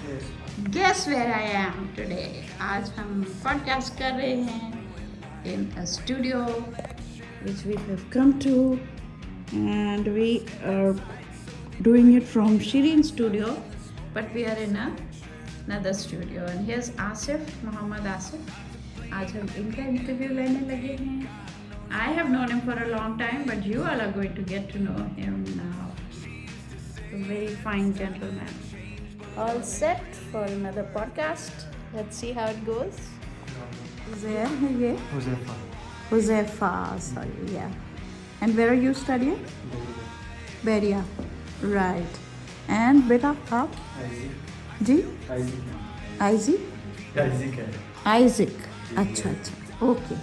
Guess where I am today? आज हम podcast कर रहे हैं in a studio which we have come to, and we are doing it from Shireen Studio, but we are in another studio. And here's Asif, Mohammad Asif. आज हम इनका interview लेने लगे हैं. I have known him for a long time, but you all are going to get to know him now. A very fine gentleman. All set for another podcast. Let's see how it goes. Uzair, yeah? Huzaifa, sorry, yeah. And where are you studying? Beria. Right. And beta, aap? Ji? Isaac. अच्छा. Okay.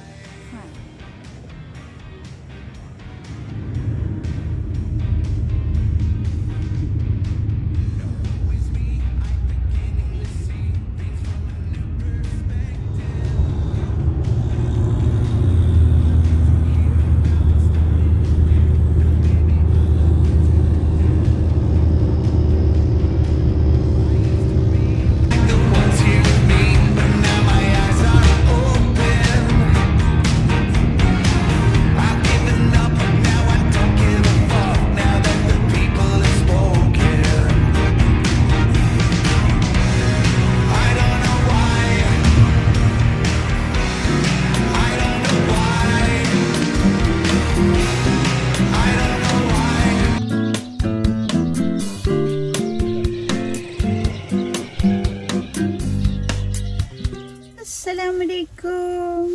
अस्सलामुअलैकुम.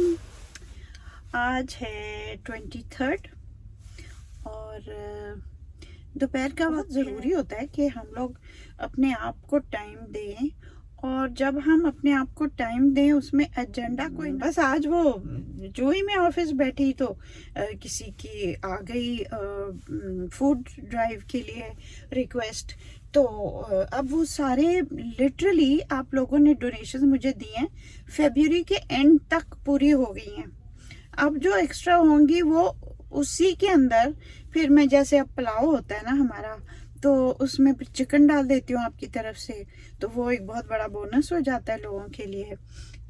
आज है 23rd और दोपहर का वक्त ज़रूरी होता है कि हम लोग अपने आप को टाइम दें, और जब हम अपने आप को टाइम दें उसमें एजेंडा कोई बस. आज वो जो ही मैं ऑफिस बैठी तो किसी की आ गई फूड ड्राइव के लिए रिक्वेस्ट. तो अब वो सारे लिटरली आप लोगों ने डोनेशन मुझे दिए हैं, फरवरी के एंड तक पूरी हो गई हैं. अब जो एक्स्ट्रा होंगी वो उसी के अंदर फिर मैं, जैसे अब पुलाव होता है ना हमारा, तो उसमें फिर चिकन डाल देती हूँ आपकी तरफ से, तो वो एक बहुत बड़ा बोनस हो जाता है लोगों के लिए.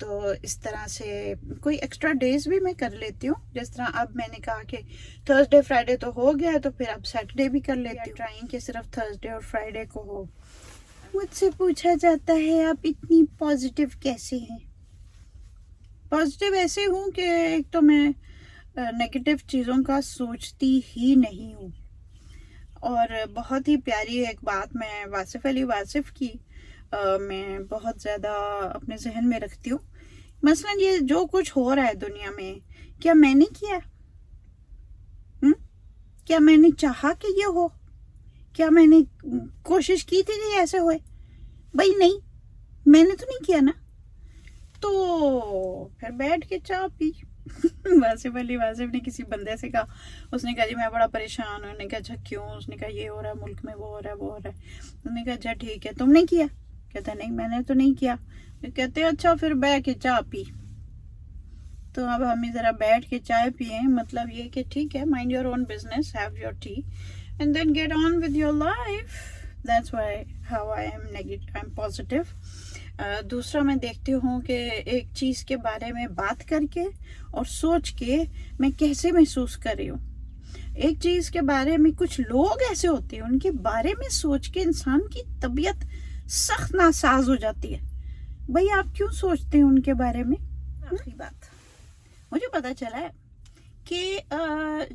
तो इस तरह से कोई एक्स्ट्रा डेज भी मैं कर लेती हूँ. जिस तरह अब मैंने कहा कि थर्सडे फ्राइडे तो हो गया है, तो फिर अब सैटरडे भी कर लेती हूँ. ट्राइंग कि सिर्फ थर्सडे और फ्राइडे को हो. मुझसे पूछा जाता है आप इतनी पॉजिटिव कैसे हैं? पॉजिटिव ऐसे हूँ कि एक तो मैं नेगेटिव चीज़ों का सोचती ही नहीं हूँ. और बहुत ही प्यारी एक बात मैं वासिफ अली वासिफ की मैं बहुत ज़्यादा अपने जहन में रखती हूँ. मसलन ये जो कुछ हो रहा है दुनिया में, क्या मैंने किया? क्या मैंने चाहा कि ये हो? क्या मैंने कोशिश की थी कि ऐसे होए? भाई नहीं, मैंने तो नहीं किया ना. तो फिर बैठ के चाय पी. वासिफ अली वासिफ ने किसी बंदे से कहा, उसने कहा जी मैं बड़ा परेशान हूँ. उन्होंने कहा अच्छा क्यों? उसने कहा ये हो रहा है मुल्क में, वो हो रहा है, वो हो रहा है. उन्होंने कहा अच्छा ठीक है, तुमने किया? कहता नहीं मैंने तो नहीं किया. कहते अच्छा फिर बैठ के चाय पी. तो अब हमें ज़रा बैठ के चाय पिए, मतलब ये कि ठीक है, mind your own business, have your tea and then get on with your life. That's why how I am positive. दूसरा मैं देखती हूँ कि एक चीज़ के बारे में बात करके और सोच के मैं कैसे महसूस कर रही हूँ. एक चीज़ के बारे में, कुछ लोग ऐसे होते हैं उनके बारे में सोच के इंसान की तबीयत सख्त नासाज हो जाती है. भाई आप क्यों सोचते हैं उनके बारे में? आखिरी बात मुझे पता चला है कि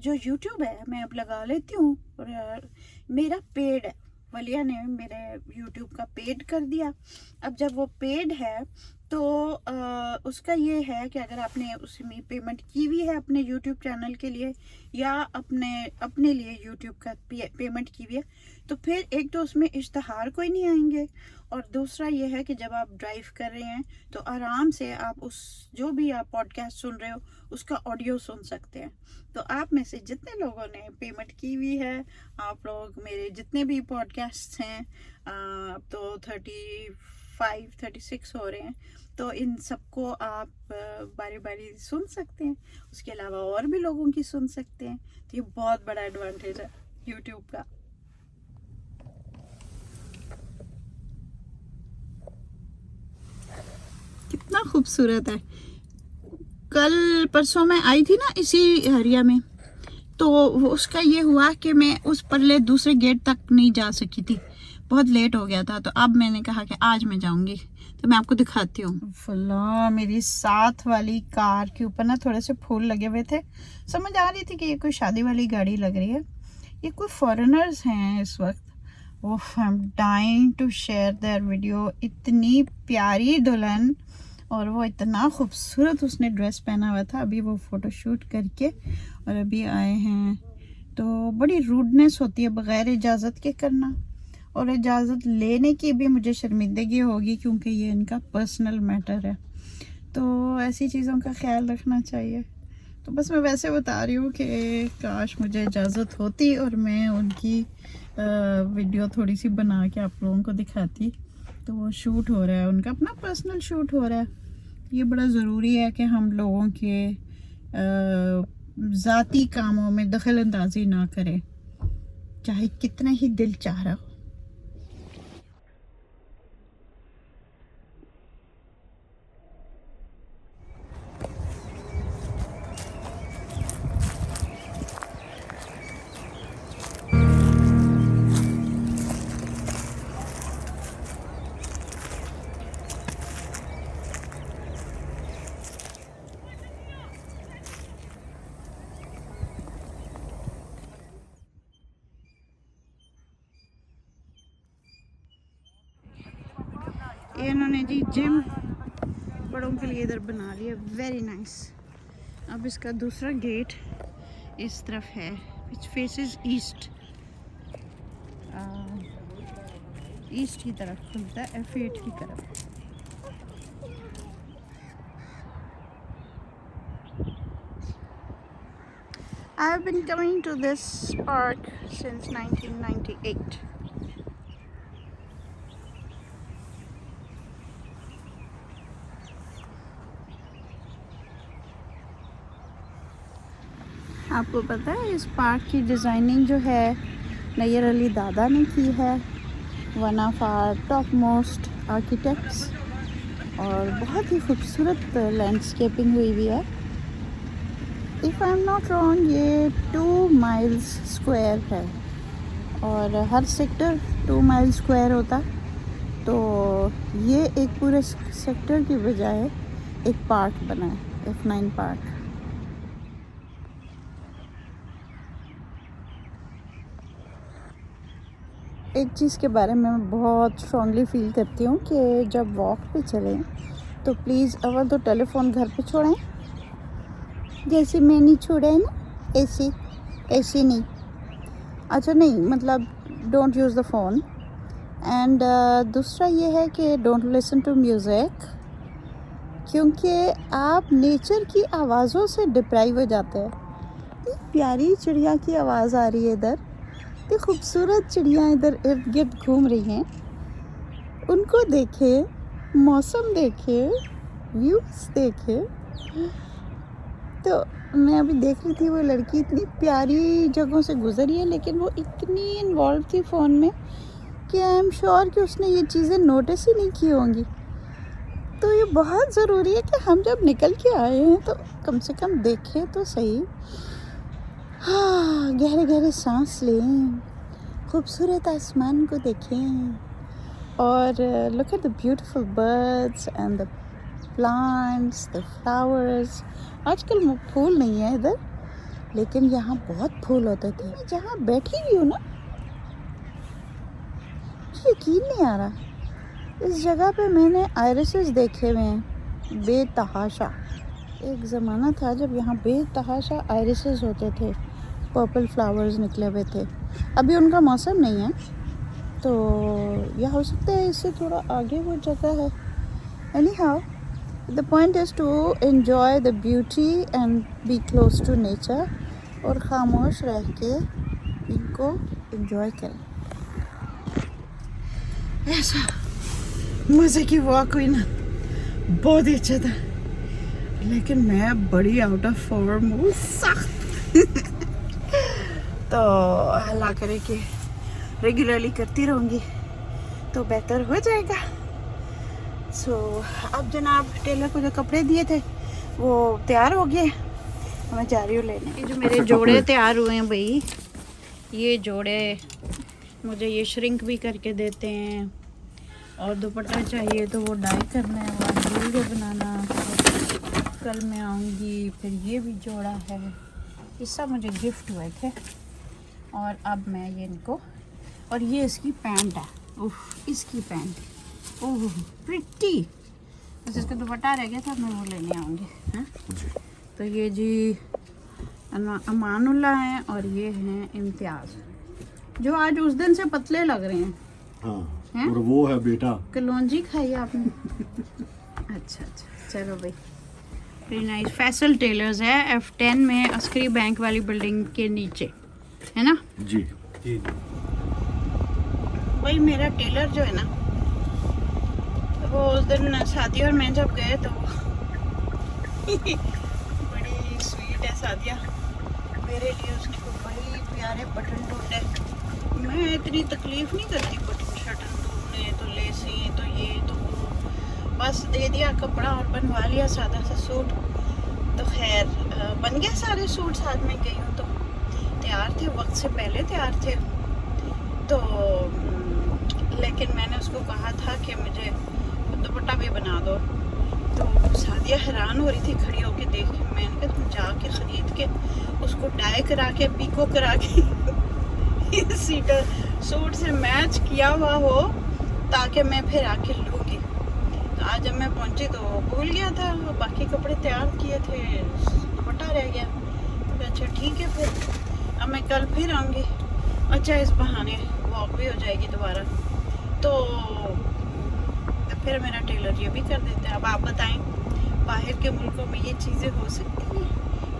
जो YouTube है मैं अब लगा लेती हूँ, और मेरा पेड है. वलिया ने मेरे YouTube का पेड कर दिया. अब जब वो पेड है तो उसका ये है कि अगर आपने उसमें पेमेंट की हुई है अपने YouTube चैनल के लिए, या अपने लिए YouTube का पेमेंट की हुई है, तो फिर एक तो उसमें इश्तहार कोई नहीं आएंगे, और दूसरा ये है कि जब आप ड्राइव कर रहे हैं तो आराम से आप उस जो भी आप पॉडकास्ट सुन रहे हो उसका ऑडियो सुन सकते हैं. तो आप में से जितने लोगों ने पेमेंट की हुई है, आप लोग मेरे जितने भी पॉडकास्ट हैं, अब तो 35-36 हो रहे हैं, तो इन सबको आप बारी बारी सुन सकते हैं. उसके अलावा और भी लोगों की सुन सकते हैं. तो ये बहुत बड़ा एडवांटेज है YouTube का. कितना खूबसूरत है। कल परसों मैं आई थी ना इसी एरिया में, तो उसका ये हुआ कि मैं उस परले दूसरे गेट तक नहीं जा सकी थी, बहुत लेट हो गया था। तो अब मैंने कहा कि आज मैं जाऊंगी, तो मैं आपको दिखाती हूँ। फुल्ला मेरी साथ वाली कार के ऊपर ना थोड़े से फूल लगे हुए थे, समझ आ रही थी कि ये कोई शादी वाली गाड़ी लग रही है। ये कोई फॉरेनर्स हैं इस वक्त। Oh, I am dying to share their video. इतनी प्यारी दुल्हन, और वो इतना खूबसूरत उसने ड्रेस पहना हुआ था। अभी वो फ़ोटो शूट करके और अभी आए हैं। तो बड़ी रूडनेस होती है बग़ैर इजाज़त के करना, और इजाज़त लेने की भी मुझे शर्मिंदगी होगी क्योंकि ये इनका पर्सनल मैटर है। तो ऐसी चीज़ों का ख्याल रखना चाहिए। तो बस मैं वैसे बता रही हूँ कि काश मुझे इजाज़त होती और मैं उनकी वीडियो थोड़ी सी बना के आप लोगों को दिखाती। तो वो शूट हो रहा है, उनका अपना पर्सनल शूट हो रहा है। ये बड़ा ज़रूरी है कि हम लोगों के ज़ाती कामों में दखल अंदाजी ना करें, चाहे कितना ही दिल चाह रहा हो। ये इन्होंने जी जिम बड़ों के लिए इधर बना लिया, वेरी नाइस। अब इसका दूसरा गेट इस तरफ है, विच फेसेस ईस्ट, ईस्ट की तरफ खुलता है, F8 की तरफ। I have been coming to this park since 1998. आपको पता है इस पार्क की डिज़ाइनिंग जो है नैयर अली दादा ने की है, one of our top most architects, और बहुत ही खूबसूरत लैंडस्केपिंग हुई हुई है। If I am not wrong ये 2 माइल्स स्क्वायर है, और हर सेक्टर 2 माइल स्क्वायर होता, तो ये एक पूरे सेक्टर की बजाय एक पार्क बना है, F9 पार्क। एक चीज़ के बारे में मैं बहुत स्ट्रॉन्गली फील करती हूँ कि जब वॉक पे चलें तो प्लीज़ अगर तो टेलीफोन घर पे छोड़ें, जैसे मैंने छोड़ा है ना, ऐसे नहीं, अच्छा नहीं, मतलब don't use the phone. And दूसरा ये है कि डोंट लिसन टू म्यूज़िक, क्योंकि आप नेचर की आवाज़ों से डिप्राइव हो जाते हैं। इतनी प्यारी चिड़िया की आवाज़ आ रही है इधर, इतनी खूबसूरत चिड़िया इधर इर्द गिर्द घूम रही हैं, उनको देखे, मौसम देखे, व्यूज़ देखे। तो मैं अभी देख रही थी वो लड़की इतनी प्यारी जगहों से गुजरी है, लेकिन वो इतनी इन्वॉल्व थी फ़ोन में कि आई एम श्योर कि उसने ये चीज़ें नोटिस ही नहीं की होंगी। तो ये बहुत ज़रूरी है कि हम जब निकल के आए हैं तो कम से कम देखें तो सही। हाँ, गहरे गहरे सांस लें, खूबसूरत आसमान को देखें, और look at the beautiful birds and the plants, the flowers. आजकल फूल नहीं है इधर, लेकिन यहाँ बहुत फूल होते थे। मैं जहाँ बैठी हुई हूँ ना, यकीन नहीं आ रहा, इस जगह पे मैंने आयरिसेस देखे हुए हैं बेतहाशा। एक ज़माना था जब यहाँ बेतहाशा आयरिसेस होते थे, पर्पल फ्लावर्स निकले हुए थे। अभी उनका मौसम नहीं है, तो यह हो सकता है इससे थोड़ा आगे वो जगह है। Anyhow, the point is to enjoy the beauty and be close to nature, और ख़ामोश रह के इनको एन्जॉय करें। ऐसा मज़े की वॉक हुई ना, बहुत ही अच्छा था, लेकिन मैं बड़ी आउट ऑफ फॉर्म हूँ, सख्त। तो अल्लाह करे कि रेगुलरली करती रहूँगी तो बेहतर हो जाएगा। सो अब जनाब टेलर को जो कपड़े दिए थे वो तैयार हो गए, मैं जा रही हूँ लेने। ये जो मेरे जोड़े तैयार हुए हैं भाई, ये जोड़े मुझे ये श्रिंक भी करके देते हैं, और दुपट्टा चाहिए तो वो डाई करना है, वो वीडियो बनाना, कल मैं आऊँगी। फिर ये भी जोड़ा है, ये सब मुझे गिफ्ट हुए थे। और अब मैं ये इनको, और ये इसकी पैंट है, उफ इसकी पैंट ओह प्रिटी, बस इसका दुपट्टा रह गया था, मैं वो लेने आऊँगी। हाँ तो ये जी अमानुल्लाह हैं और ये हैं इम्तियाज़, जो आज उस दिन से पतले लग रहे हैं। हाँ, और वो है बेटा कलौंजी खाई आपने? अच्छा अच्छा चलो भाई, वेरी नाइस। फैसल टेलर्स है F10 में, अस्करी बैंक वाली बिल्डिंग के नीचे, है ना जी जी। भाई मेरा टेलर जो है ना, वो उस दिन सादिया और मैं जब गए तो बड़ी स्वीट है सादिया, मेरे लिए उसने कोई बड़ी प्यारे बटन ढूंढे। मैं इतनी तकलीफ नहीं करती बटन शटन ढूंढने, तो लेसें तो ये तो वो, बस दे दिया कपड़ा और बनवा लिया सादा सा सूट। तो खैर बन गया सारे सूट, साथ में गई हूँ तो तैयार थे, वक्त से पहले तैयार थे। तो लेकिन मैंने उसको कहा था कि मुझे दुपट्टा भी बना दो, तो सादिया हैरान हो रही थी खड़ी होके देख के। मैंने कहा तुम जाके ख़रीद के उसको डाई करा के पीको करा के सीटर सूट से मैच किया हुआ हो, ताकि मैं फिर आके लूँगी। तो आज जब मैं पहुंची तो भूल गया था, बाकी कपड़े तैयार किए थे, दुपट्टा रह गया। तो अच्छा ठीक है, फिर अब मैं कल फिर आऊँगी। अच्छा इस बहाने वॉक भी हो जाएगी दोबारा, तो फिर मेरा टेलर ये भी कर देता है। अब आप बताएं, बाहर के मुल्कों में ये चीज़ें हो सकती हैं?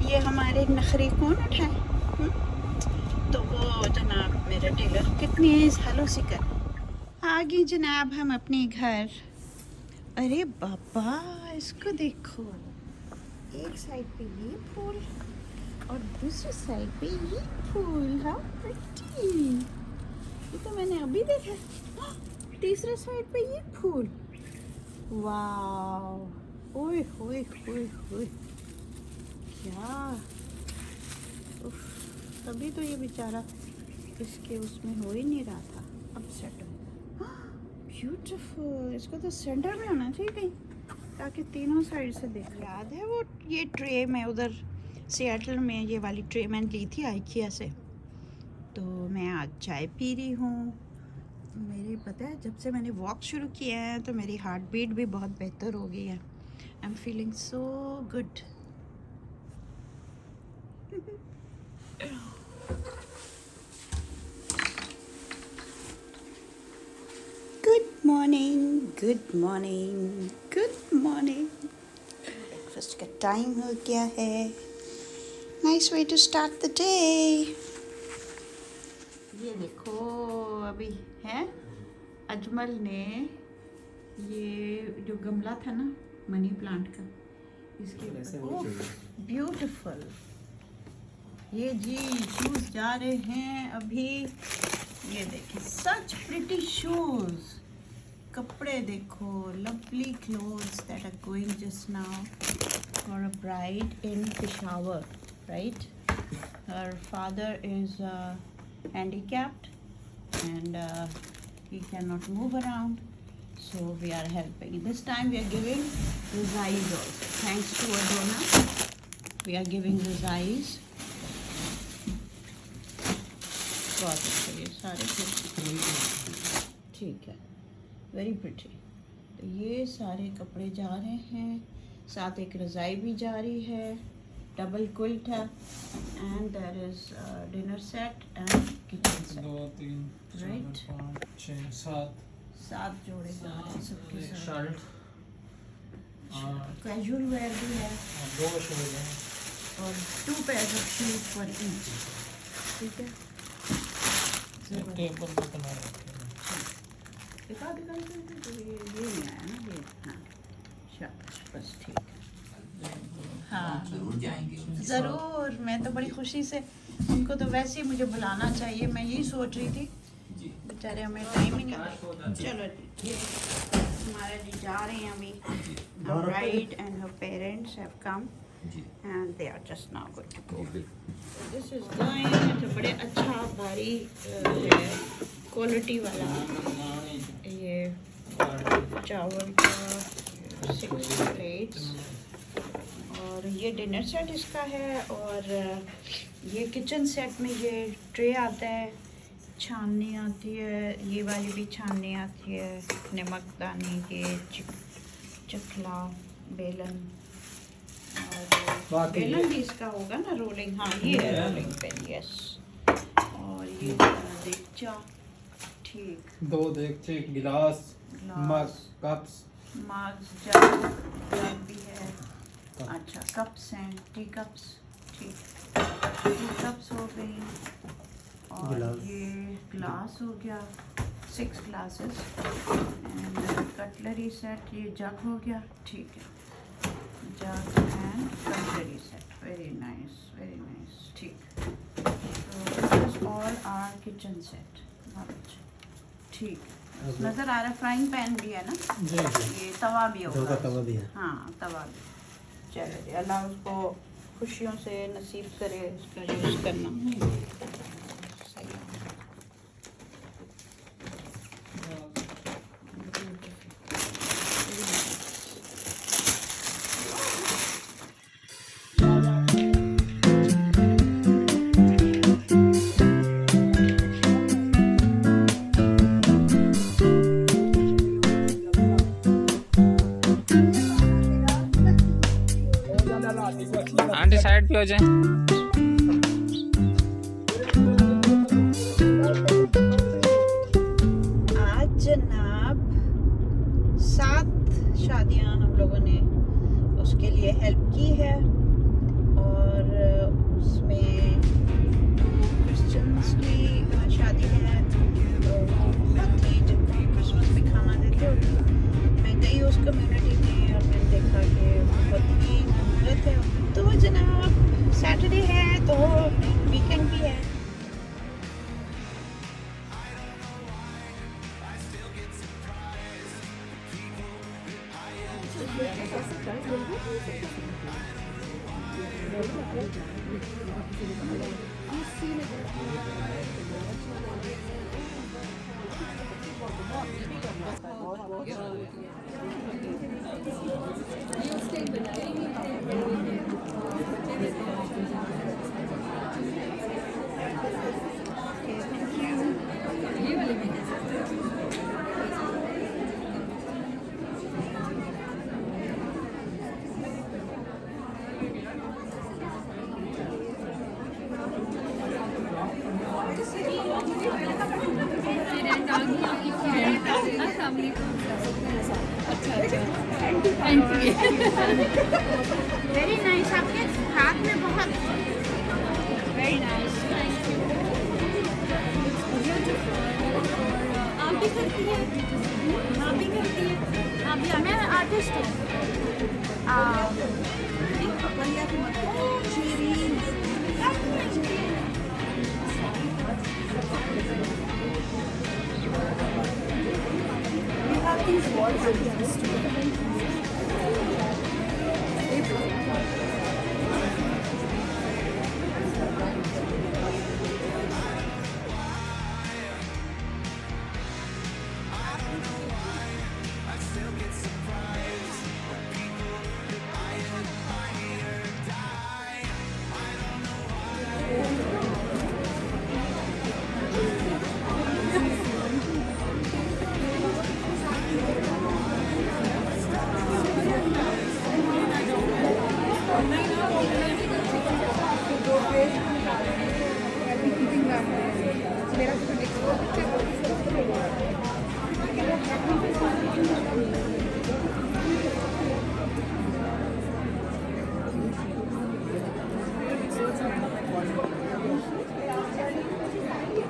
ये हमारे नखरे कौन उठाए? तो वो जनाब मेरा टेलर कितनी सालों से कर आ गई जनाब हम अपने घर। अरे बाबा इसको देखो, एक साइड पे ये फूल और दूसरी साइड पे ये फूल, हाउ प्रिटी। ये तो मैंने अभी देखा। तीसरे साइड पे ये फूल, वाह ओए होए होए होए, क्या उफ, तभी तो ये बेचारा इसके उसमें हो ही नहीं रहा था। अब सेट हो, ब्यूटीफुल। इसको तो सेंटर में होना चाहिए कहीं, ताकि तीनों साइड से देख। याद है वो ये ट्रे में उधर सियाटल में, ये वाली ट्रे मैंने ली थी आइकिया से। तो मैं आज चाय पी रही हूँ। मेरी पता है जब से मैंने वॉक शुरू किया है तो मेरी हार्ट बीट भी बहुत बेहतर हो गई है। I am feeling so good. Good morning, good morning, good morning. Breakfast का टाइम हो गया है। Nice way to start the day. ये देखो अभी है, अजमल ने ये जो गमला था ना मनी प्लांट का, इसके ब्यूटीफुल ये जी शूज जा रहे हैं अभी। ये देखिए सच प्रिटी शूज, कपड़े देखो, lovely clothes that are going just now for a bride in Peshawar, right. Her father is handicapped and he cannot move around, so we are helping. This time we are giving razais also, thanks to a donor. We are giving razais. बहुत अच्छे ये सारे ठीक है, very pretty. तो ये सारे कपड़े जा रहे हैं, साथ एक रज़ाई भी जा रही है, डबल क्विल्ट है, and there is dinner set and kitchen set. 2 3 right, 5 6 7 जोड़े जा रहे हैं सबके साथ। शर्ट कैजुअल वेयर भी है 2 शूज हैं और 2 pair of shoes for each, ठीक है। टेबल पे बना रखे हैं। दिखा तो ये नहीं आया ना ये, हाँ शाबाश, बस ठीक है। हाँ जरूर जाएंगे, ज़रूर, मैं तो बड़ी खुशी से, उनको तो वैसे ही मुझे बुलाना चाहिए, मैं यही सोच रही थी, बेचारे हमें टाइम ही नहीं। चलो ठीक है। हमारा जी जा रहे हैं अभी. Bride and her parents have come and they are just now going to go. This is going तो बड़े अच्छा भारी क्वालिटी वाला ये चावल का 6 plates और ये डिनर सेट इसका है. और ये किचन सेट में ये ट्रे आता है, छाननी आती है, ये वाली भी छाननी आती है, नमकदानी, ये चखला, बेलन और बेलन भी इसका होगा ना रोलिंग. हाँ ये है रोलिंग पेन. यस. और ये देगचा. ठीक. 2 देगचे, गिलास, मग, कप्स, जग भी है. अच्छा कप्स हैं, टी कप्स. ठीक. 2 कप्स हो गई. और ये ग्लास हो गया, 6 ग्लासेस. एंड कटलरी सेट, ये जग हो गया. ठीक है. Jug and cutlery set. Very nice, very nice. ठीक. तो this is all our kitchen set. बहुत अच्छा. ठीक. नज़र आ रहा है फ्राइंग पैन भी है ना. ये तवा भी होगा. तवा भी है. हाँ तवा भी. चलो जी, अल्लाह उसको खुशियों से नसीब करे इसका यूज़ करना. आंटी साइड पे हो जाए. आज जनाब 7 शादियां हम लोगों ने उसके लिए हेल्प की है. और उसमें क्रिश्चियंस की शादी है. तो बहुत ही जब क्रिसमस में खाना देते हो, मैं गई उस कम्युनिटी में और मैंने देखा कि बहुत ही ज़रूरत है. तो जनाब सैटरडे है तो वीकेंड भी है. Very nice. आपके हाथ में बहुत वेरी नाइस. आप भी करती हैं? आप भी करती हैं? आप भी. मैं आर्टिस्ट हूँ. these walls are used to.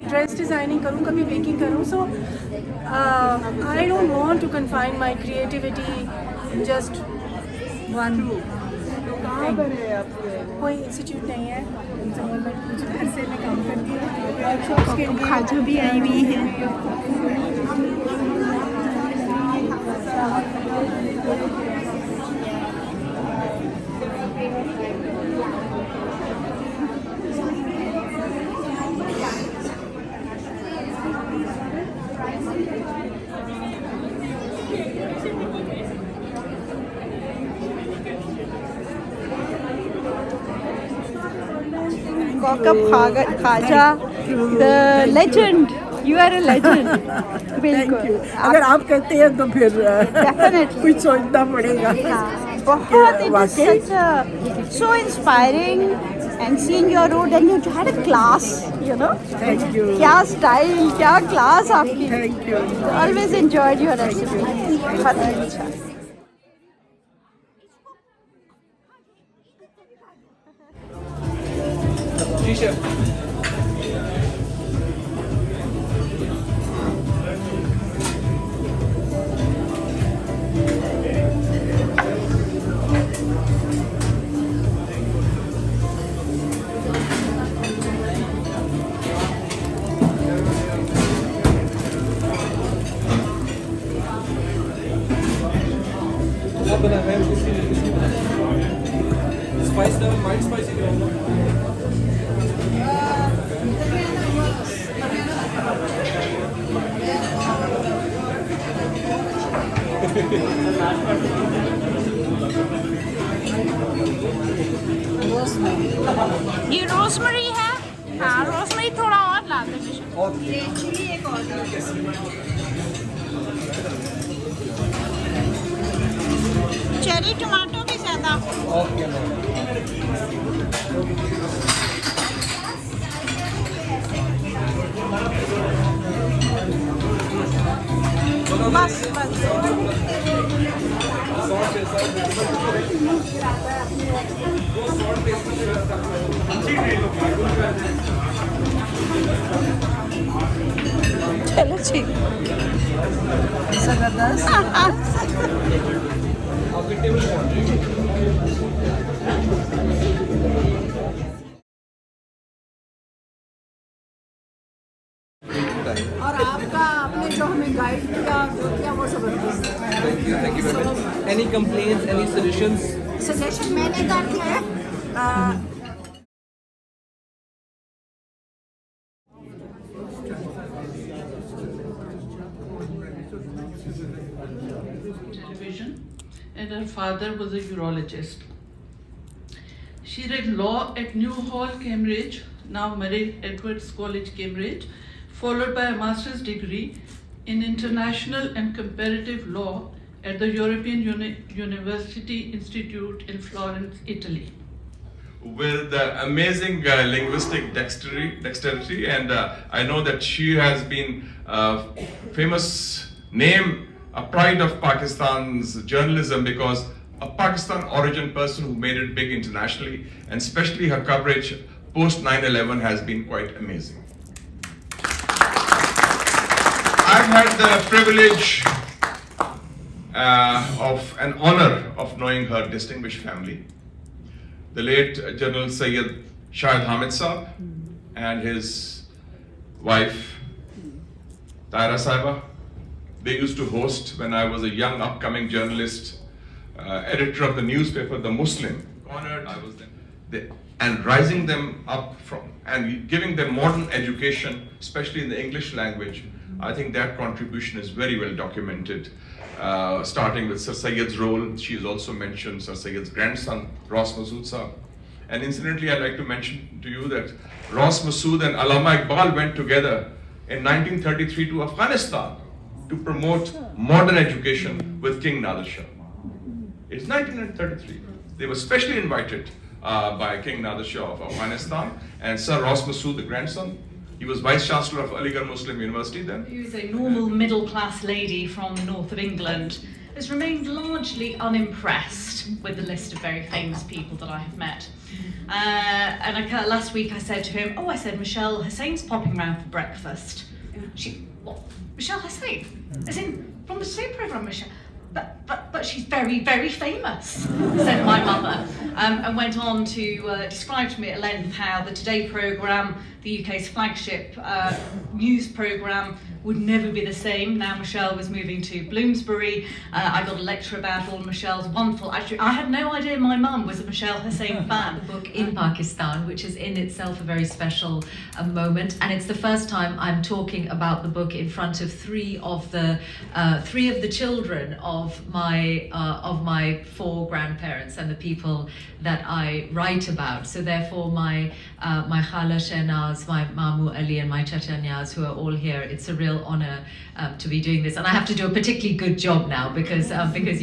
Dress designing करूँ, कभी बेकिंग करूँ. So I don't want to confine my creativity just one. कोई इंस्टीट्यूट नहीं है. मुझे घर से मैं काम करती हूँ. वर्कशॉप्स के लिए खाजा भी आई हुई है. Kaukab Khaja, the legend. You are a legend. बिल्कुल. अगर आप कहते हैं तो फिर Definitely. कुछ सोचना पड़ेगा. हाँ, बहुत it is such a so inspiring and seeing your road and you had a class, you know. Thank you. क्या style, क्या class आपकी. Thank you. Always enjoyed your recipe. बहुत ही अच्छा. जी शेफ बना है स्पाइस लेवल माइल्ड स्पाइसी ये rosemary है. हाँ, रोजमेरी थोड़ा और ला दे. चिली एक और. चेरी टमाटो भी ज्यादा. ओके बस बस. चलो ठीक. और आपका आपने जो हमें गाइड किया जो किया वो जबरदस्त है. Thank you very much. Any complaints, any suggestions? Suggestion मैंने कर दिया है. Television, and her father was a urologist. She read law at New Hall, Cambridge, now Murray Edwards College, Cambridge, followed by a master's degree in international and comparative law at the European University Institute in Florence, Italy. With amazing linguistic dexterity, and I know that she has been a famous name, a pride of Pakistan's journalism, because a Pakistan origin person who made it big internationally, and especially her coverage post 9/11 has been quite amazing. I've had the privilege of an honor of knowing her distinguished family. The late General Sayyid Shahid Hamid Saab and his wife Taira Saiba. They used to host when I was a young upcoming journalist, editor of the newspaper The Muslim. Honored I was then. And rising them up from and giving them modern education, especially in the English language, I think that contribution is very well documented. Starting with Sir Sayyid's role, she has also mentioned Sir Sayyid's grandson, Ross Masood Saab. And incidentally, I'd like to mention to you that Ross Masood and Allama Iqbal went together in 1933 to Afghanistan to promote modern education with King Nader Shah. It's 1933. They were specially invited by King Nader Shah of Afghanistan, and Sir Ross Masood, the grandson, he was Vice Chancellor of Aligarh Muslim University then. Who is a normal middle-class lady from the north of England, has remained largely unimpressed with the list of very famous people that I have met. Last week I said to him, I said, Michelle Hussein's popping round for breakfast. She, what? Michelle Hussein? As in, from the Today programme, Michelle? But she's very, very famous, said my mother, and went on to describe to me at length how the Today programme, the UK's flagship news programme would never be the same. Now Michelle was moving to Bloomsbury. I got a lecture about all Michelle's wonderful. Actually, I had no idea my mum was a Michelle Hussain fan. Book in Pakistan, which is in itself a very special moment, and it's the first time I'm talking about the book in front of three of the children of my four grandparents and the people that I write about. So therefore, my Khala Shehnaz, my Mamu Ali, and my Chacha Niaz, who are all here, it's a real honor to be doing this, and I have to do a particularly good job now because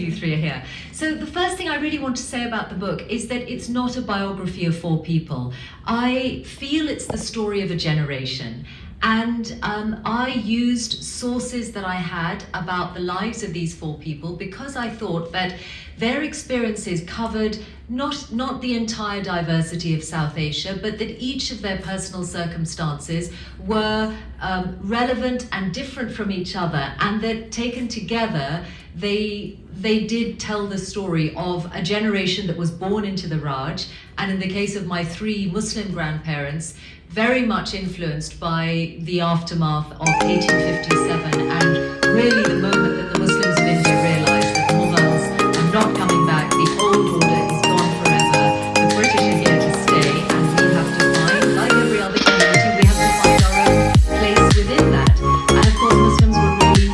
you three are here. So the first thing I really want to say about the book is that it's not a biography of four people. I feel it's the story of a generation. And I used sources that I had about the lives of these four people because I thought that their experiences covered not the entire diversity of South Asia, but that each of their personal circumstances were relevant and different from each other, and that taken together, they did tell the story of a generation that was born into the Raj, and in the case of my three Muslim grandparents, very much influenced by the aftermath of 1857 and really the moment that the Muslims of India realized that the Mughals are not coming back, the old order is gone forever, the British are here to stay, and we have to find, like every other community, we have to find our own place within that. And of course Muslims were really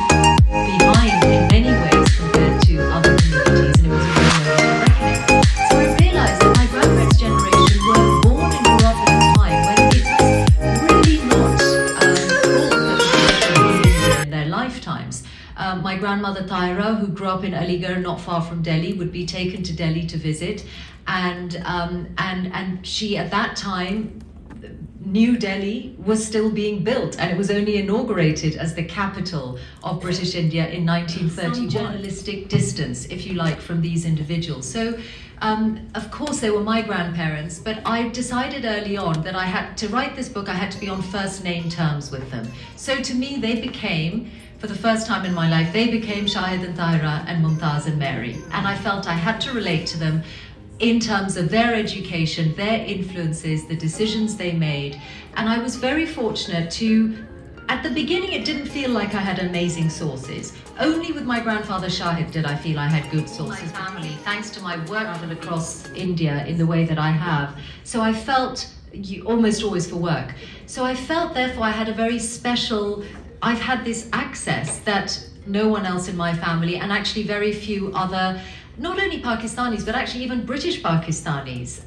behind in many ways compared to other communities, and it was a real moment of reckoning. So I realized that my grandparents' generation were born and grew up at a time when it was really not thought in their lifetimes. My grandmother Tahira, who grew up in Aligarh, not far from Delhi, would be taken to Delhi to visit, and she at that time, New Delhi was still being built, and it was only inaugurated as the capital of British India in 1931. Some journalistic distance, if you like, from these individuals. So, of course, they were my grandparents, but I decided early on that I had to write this book, I had to be on first name terms with them. So to me, they became, for the first time in my life, they became Shahid and Tahira and Mumtaz and Mary. And I felt I had to relate to them in terms of their education, their influences, the decisions they made. And I was very fortunate to, at the beginning it didn't feel like I had amazing sources. Only with my grandfather Shahid did I feel I had good sources. My family, thanks to my work travel across India in the way that I have. So I felt, almost always for work. So I felt therefore I had a very special, I've had this access that no one else in my family, and actually very few other, not only Pakistanis, but actually even British Pakistanis.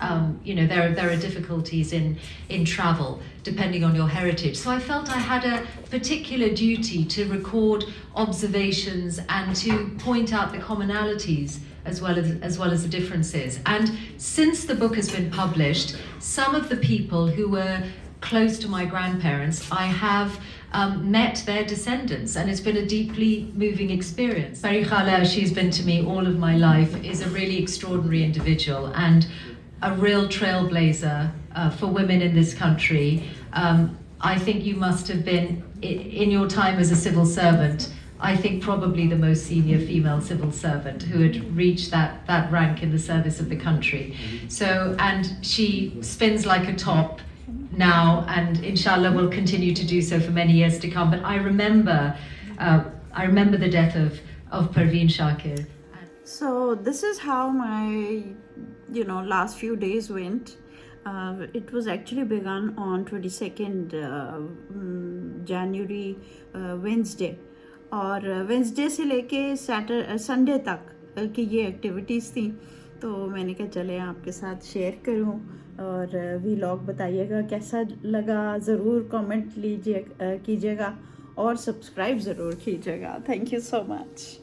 There are difficulties in travel, depending on your heritage. So I felt I had a particular duty to record observations and to point out the commonalities as well as the differences. And since the book has been published, some of the people who were close to my grandparents, I have met their descendants, and it's been a deeply moving experience. Pari Khala, she's been to me all of my life, is a really extraordinary individual and a real trailblazer for women in this country. I think you must have been, in your time as a civil servant, I think probably the most senior female civil servant who had reached that rank in the service of the country. So, and she spins like a top now, and inshallah will continue to do so for many years to come. But I remember the death of Parveen Shakir. So this is how my last few days went. It was actually begun on 22nd January, Wednesday, और Wednesday से लेके Sunday तक की ये activities थी. तो मैंने कहा चले आपके साथ शेयर करूं, और व्लॉग बताइएगा कैसा लगा, ज़रूर कमेंट कीजिएगा और सब्सक्राइब ज़रूर कीजिएगा. Thank you so much.